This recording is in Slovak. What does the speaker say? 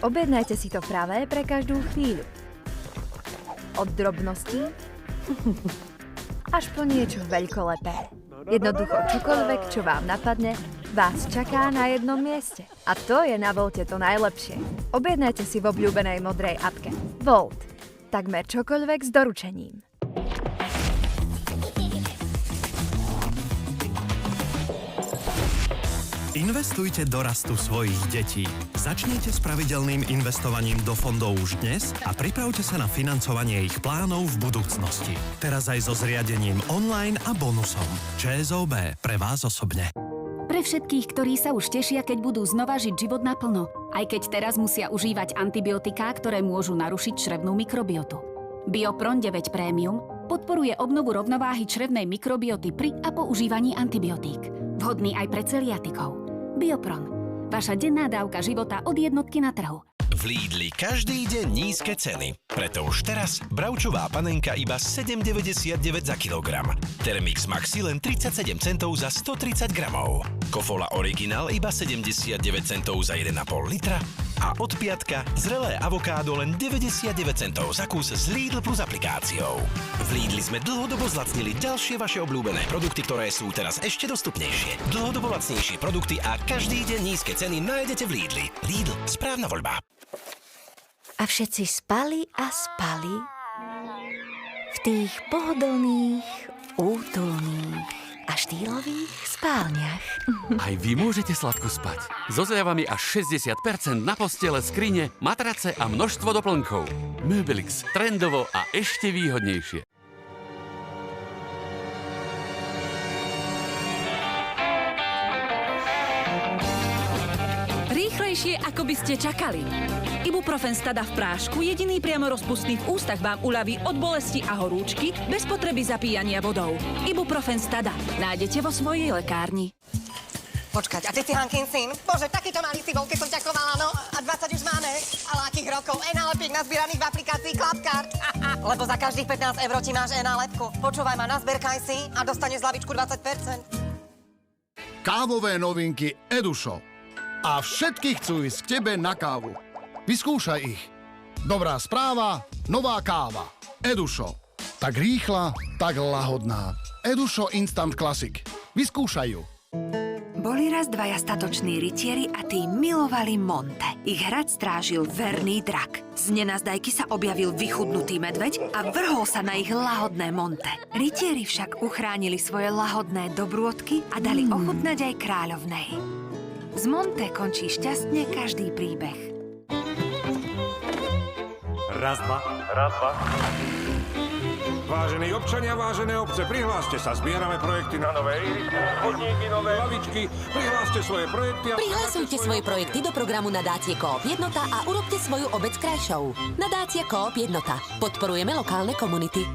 Objednajte si to práve pre každú chvíľu. Od drobností až po niečo veľkolepé. Jednoducho čokoľvek, čo vám napadne, vás čaká na jednom mieste. A to je na Volte to najlepšie. Objednajte si v obľúbenej modrej apke. Volt. Takmer čokoľvek s doručením. Investujte do rastu svojich detí. Začnite s pravidelným investovaním do fondov už dnes a pripravte sa na financovanie ich plánov v budúcnosti. Teraz aj so zriadením online a bonusom. ČSOB pre vás osobne. Pre všetkých, ktorí sa už tešia, keď budú znova žiť život naplno, aj keď teraz musia užívať antibiotiká, ktoré môžu narušiť črevnú mikrobiotu. Biopron 9 Premium podporuje obnovu rovnováhy črevnej mikrobioty pri a po užívaní antibiotík. Vhodný aj pre celiatikov. Biopron. Vaša denná dávka života od jednotky na trhu. V Lidli každý deň nízke ceny. Preto už teraz bravčová panenka iba 7,99 za kilogram. Thermix Maxi len 37 centov za 130 gramov. Kofola Original iba 79 centov za 1,5 litra. A od piatka zrelé avokádo len 99 centov za kus s Lidl Plus aplikáciou. V Lidli sme dlhodobo zlacnili ďalšie vaše obľúbené produkty, ktoré sú teraz ešte dostupnejšie. Dlhodobo lacnejšie produkty a každý deň nízke ceny nájdete v Lidli. Lidl, správna voľba. A všetci spali a spali v tých pohodlných, útulných a štýlových spálniach. Aj vy môžete sladko spať. So zľavami až 60% na postele, skrine, matrace a množstvo doplnkov. Möbelix. Trendovo a ešte výhodnejšie. Rýchlejšie, ako by ste čakali. Ibuprofen Stada v prášku, jediný priamo rozpustný v ústach, vám uľaví od bolesti a horúčky bez potreby zapíjania vodou. Ibuprofen Stada nájdete vo svojej lekárni. Počkať, a ty si Hankin syn? Bože, takýto malý si bol, keď som ťa chovala, no a 20 už máme. Ale akých rokov? E-nálepík nazbieraných v aplikácii Clubcard. Lebo za každých 15 € ti máš e-nálepku. Počúvaj ma, nazberkaj si a dostaneš zľavičku 20%. Kávové novinky Edušo. A všetky chcú ísť k tebe na kávu. Vyskúšaj ich. Dobrá správa, nová káva. Edušo. Tak rýchla, tak lahodná. Edušo Instant Classic. Vyskúšaj ju. Boli raz dvaja statoční rytieri a tí milovali Monte. Ich hrad strážil verný drak. Z nenazdajky sa objavil vychudnutý medveď a vrhol sa na ich lahodné Monte. Rytieri však uchránili svoje lahodné dobrôdky a dali ochutnať aj kráľovnej. Z Monte končí šťastne každý príbeh. Raz, dva. Vážení občania, vážené obce, prihláste sa. Zbierame projekty na nové ihrisko, chodníky, nové lavičky. Prihláste svoje projekty a... Prihlásujte svoje projekty do programu Nadácie Coop Jednota a urobte svoju obec krajšou. Nadácia Coop Jednota. Podporujeme lokálne komunity.